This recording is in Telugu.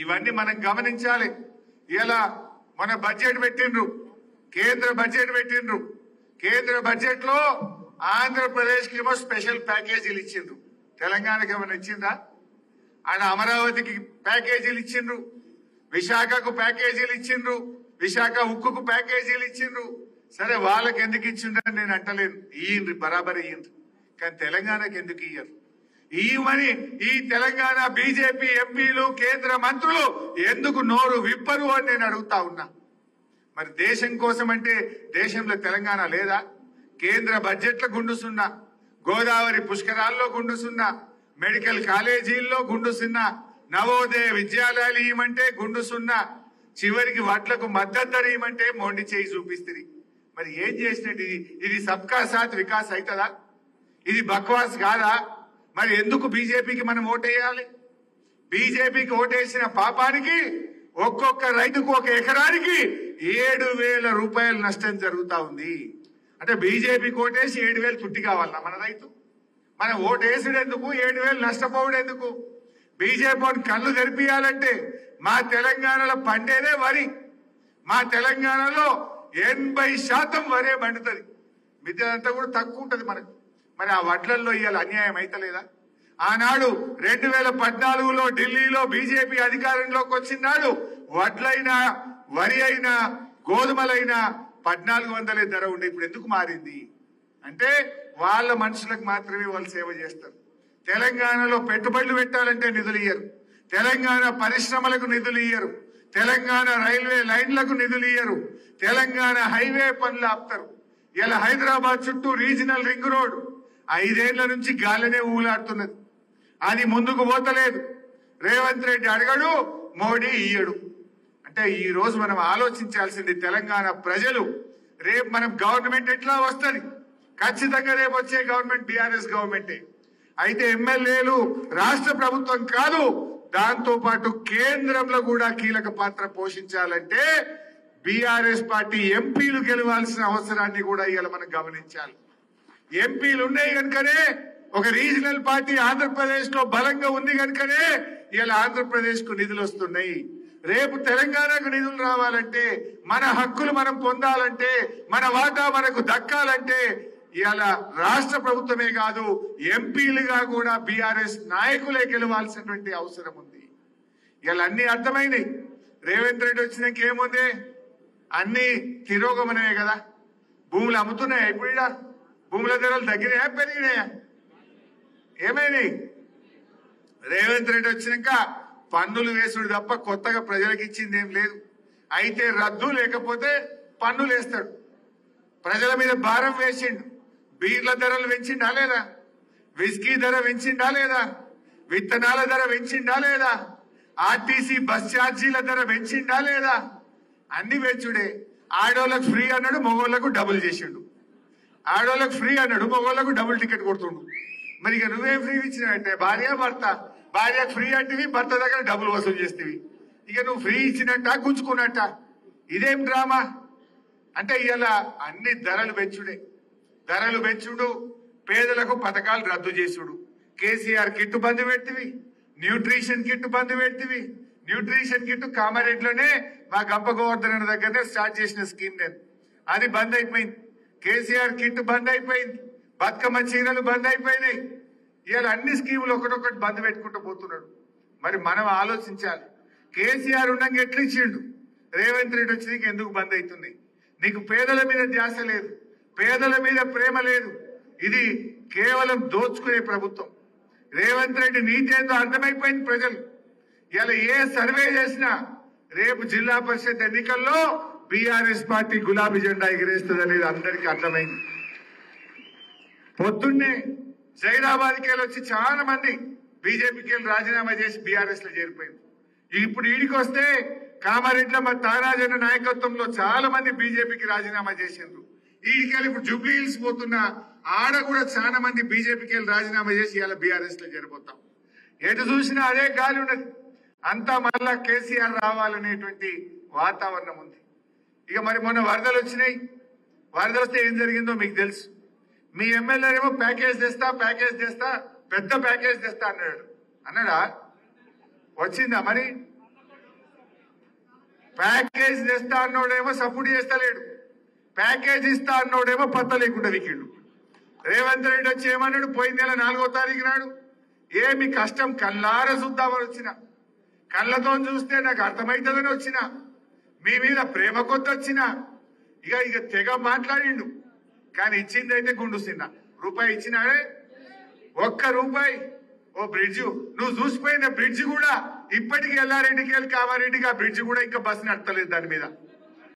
ఇవన్నీ మనం గమనించాలి. ఇలా మన బడ్జెట్ పెట్టిండ్రు, కేంద్ర బడ్జెట్ పెట్టిండ్రు. కేంద్ర బడ్జెట్ లో ఆంధ్రప్రదేశ్ కి ఏమో స్పెషల్ ప్యాకేజీలు ఇచ్చిండ్రు, తెలంగాణకి ఏమైనా ఇచ్చిండ్రా? ఆయన అమరావతికి ప్యాకేజీలు ఇచ్చిండ్రు, విశాఖకు ప్యాకేజీలు ఇచ్చిండ్రు, విశాఖ ఉక్కుకు ప్యాకేజీలు ఇచ్చిండ్రు. సరే వాళ్ళకి ఎందుకు ఇచ్చిండ్రని నేను అంటలేను, ఇయ్యండ్రి బరాబర్ ఇయ్యండ్రి. కానీ తెలంగాణకి ఎందుకు ఇయ్యరు? ఇవ్వని ఈ తెలంగాణ బీజేపీ ఎంపీలు కేంద్ర మంత్రులు ఎందుకు నోరు విప్పరు అని నేను అడుగుతా ఉన్నా. మరి దేశం కోసం అంటే దేశంలో తెలంగాణ లేదా? కేంద్ర బడ్జెట్లో గుండు సున్నా, గోదావరి పుష్కరాల్లో గుండు సున్నా, మెడికల్ కాలేజీల్లో గుండు సున్నా, నవోదయ విద్యాలయాలు ఇవ్వమంటే గుండు సున్నా, చివరికి వడ్లకు మద్దతు ధర ఇవ్వమంటే మొండి చేయి చూపిస్తుంది. మరి ఏం చేసినట్టు ఇది సబ్కా సాత్ వికాస్ అవుతుందా? ఇది బక్వాస్ కాదా? మరి ఎందుకు బీజేపీకి మనం ఓటేయాలి? బీజేపీకి ఓటేసిన పాపానికి ఒక్కొక్క రైతుకు ఒక ఎకరానికి 7,000 రూపాయలు నష్టం జరుగుతా ఉంది. అంటే బీజేపీకి ఓటేసి 7,000 తుట్టి కావాలన్నా మన రైతు? మనం ఓటేసుడు ఎందుకు, 7,000 నష్టపోవడం ఎందుకు? బీజేపీని కళ్ళు తెరిపియాలంటే మా తెలంగాణలో పండేదే వరి. మా తెలంగాణలో 80% వరే పండుతుంది, మిగతాదంతా కూడా తక్కువ ఉంటుంది మనకు. మరి ఆ వడ్లల్లో ఇవాళ అన్యాయం అయితలేదా? ఆనాడు 2014లో ఢిల్లీలో బీజేపీ అధికారంలోకి వచ్చినాడు వడ్లైనా వరి అయినా గోధుమలైనా 1400 ధర ఉండే. ఇప్పుడు ఎందుకు మారింది అంటే వాళ్ళ మనుషులకు మాత్రమే వాళ్ళు సేవ చేస్తారు. తెలంగాణలో పెట్టుబడులు పెట్టాలంటే నిధులు ఇయ్యరు, తెలంగాణ పరిశ్రమలకు నిధులు ఇయ్యరు, తెలంగాణ రైల్వే లైన్లకు నిధులు ఇయ్యరు, తెలంగాణ హైవే పనులు ఆపుతారు. ఇలా హైదరాబాద్ చుట్టూ రీజనల్ రింగ్ రోడ్ 5 ఏళ్ల నుంచి గాలినే ఊలాడుతున్నది, అది ముందుకు పోతలేదు. రేవంత్ రెడ్డి అడగడు, మోడీ ఇయ్యడు. అంటే ఈ రోజు మనం ఆలోచించాల్సింది తెలంగాణ ప్రజలు, రేపు మనం గవర్నమెంట్ ఎట్లా వస్తుంది? ఖచ్చితంగా రేపు వచ్చే గవర్నమెంట్ బీఆర్ఎస్ గవర్నమెంటే. అయితే ఎమ్మెల్యేలు రాష్ట్ర ప్రభుత్వం కాదు, దాంతో పాటు కేంద్రంలో కూడా కీలక పాత్ర పోషించాలంటే బీఆర్ఎస్ పార్టీ ఎంపీలు గెలవాల్సిన అవసరాన్ని కూడా ఇవాళ మనం గమనించాలి. ఎంపీలు ఉన్నాయి కనుకనే ఒక రీజనల్ పార్టీ ఆంధ్రప్రదేశ్ లో బలంగా ఉంది కనుకనే ఇలా ఆంధ్రప్రదేశ్ కు నిధులు వస్తున్నాయి. రేపు తెలంగాణకు నిధులు రావాలంటే, మన హక్కులు మనం పొందాలంటే, మన వాటా మనకు దక్కాలంటే ఇలా రాష్ట్ర ప్రభుత్వమే కాదు ఎంపీలుగా కూడా బీఆర్ఎస్ నాయకులే గెలవాల్సినటువంటి అవసరం ఉంది. ఇలా అన్ని అర్థమైనవి. రేవంత్ రెడ్డి వచ్చినాక ఏముంది? అన్ని తిరోగమనమే కదా. భూములు అమ్ముతున్నాయా? ఇప్పుడు ఇక్కడ భూముల ధరలు తగ్గినాయా పెరిగినాయా? ఏమైనాయి? రేవంత్ రెడ్డి వచ్చినాక పన్నులు వేసుడు తప్ప కొత్తగా ప్రజలకు ఇచ్చింది ఏం లేదు. అయితే రద్దు లేకపోతే పన్నులు వేస్తాడు, ప్రజల మీద భారం వేసిండు. బీర్ల ధరలు పెంచిండా లేదా? విస్కీ ధర పెంచిండా లేదా? విత్తనాల ధర పెంచిండా లేదా? ఆర్టీసీ బస్ ఛార్జీల ధర పెంచిండా లేదా? అన్ని పెంచుడే. ఆడోళ్ళకు ఫ్రీ అన్నాడు, మగోళ్లకు డబుల్ చేసిండు. ఆడోళ్ళకు ఫ్రీ అన్నాడు, మగోళ్లకు డబుల్ టికెట్ కొడుతుండు. మరి ఇక నువ్వేం ఫ్రీ ఇచ్చినట్టే? భార్య భర్త, భార్యకు ఫ్రీ అంటివి, భర్త దగ్గర డబ్బులు వసూలు చేస్తేవి. ఇక నువ్వు ఫ్రీ ఇచ్చినట్ట గుంజుకున్నట్ట? ఇదేం డ్రామా? అంటే ఇలా అన్ని ధరలు పెంచుడే. ధరలు పెంచుడు, పేదలకు పథకాలు రద్దు చేసుడు. కేసీఆర్ కిట్ బంద్ పెడితివి, న్యూట్రిషన్ కిట్ బంద్ పెడితివి. న్యూట్రిషన్ కిట్ కామారెడ్డిలోనే మా గంప గోవర్ధన్ దగ్గరనే స్టార్ట్ చేసిన స్కీమ్ నేను, అది బంద్ అయిపోయింది. కేసీఆర్ కిట్ బంద్ అయిపోయింది, బతుకమ్మ చీరలు బంద్ అయిపోయినాయి. ఇవాళ అన్ని స్కీములు ఒకటొకటి బంద్ పెట్టుకుంటూ పోతున్నాడు. మరి మనం ఆలోచించాలి. కేసీఆర్ ఉండగా ఎట్లా ఇచ్చిండు, రేవంత్ రెడ్డి వచ్చి ఎందుకు బంద్ అవుతుంది? నీకు పేదల మీద ధ్యాస లేదు, పేదల మీద ప్రేమ లేదు. ఇది కేవలం దోచుకునే ప్రభుత్వం. రేవంత్ రెడ్డి నీతి ఏందో అర్థమైపోయింది ప్రజలు. ఇలా ఏ సర్వే చేసినా రేపు జిల్లా పరిషత్ ఎన్నికల్లో బీఆర్ఎస్ పార్టీ గులాబీ జెండా ఎగిరేస్తుంది అనేది అందరికీ అర్థమైంది. పొద్దున్నే జైరాబాద్కి వచ్చి చాలా మంది బీజేపీకి రాజీనామా చేసి బీఆర్ఎస్ లో చేరిపోయింది. ఇప్పుడు ఈడికి వస్తే కామారెడ్డిలో మా తారాజన్న నాయకత్వంలో చాలా మంది బీజేపీకి రాజీనామా చేసిండ్రు. ఈడికెళ్ళి ఇప్పుడు జూబ్లీ హిల్స్ పోతున్నా, ఆడ కూడా చాలా మంది బీజేపీకి రాజీనామా చేసి ఇలా బీఆర్ఎస్ లో చేరిపోతాం. ఎటు చూసినా అదే గాలి ఉన్నది. అంతా మళ్ళా కేసీఆర్ రావాలనేటువంటి వాతావరణం ఉంది. ఇక మరి మొన్న వరదలు వచ్చినాయి. వరదలు వస్తే ఏం జరిగిందో మీకు తెలుసు. మీ ఎమ్మెల్యే ఏమో ప్యాకేజ్ తెస్తా, ప్యాకేజ్ తెస్తా, పెద్ద ప్యాకేజ్ తెస్తా అన్నాడా? వచ్చిందా? మరి ప్యాకేజ్ తెస్తా అన్నోడేమో సపోర్ట్ చేస్తలేడు, ప్యాకేజ్ ఇస్తా అన్నోడేమో పత్త లేకుండా వికిండు. రేవంత్ రెడ్డి వచ్చి ఏమన్నాడు? పోయిన నెల 4వ తారీఖు నాడు ఏమి కష్టం కళ్ళార చూద్దామని వచ్చిన, కళ్ళతో చూస్తే నాకు అర్థమవుతుందని వచ్చిన, మీ మీద ప్రేమ కొద్ది వచ్చిన, ఇక తెగ మాట్లాడిండు. కానీ ఇచ్చింది అయితే గుండు సిన్న రూపాయి ఇచ్చినాడే, ఒక్క రూపాయి. ఓ బ్రిడ్జ్ నువ్వు చూసిపోయిన బ్రిడ్జ్ కూడా ఇప్పటికీ ఎల్లారెడ్డికి వెళ్ళి కామారెడ్డికి ఆ బ్రిడ్జ్ కూడా ఇంకా బస్సు నడతలేదు దాని మీద.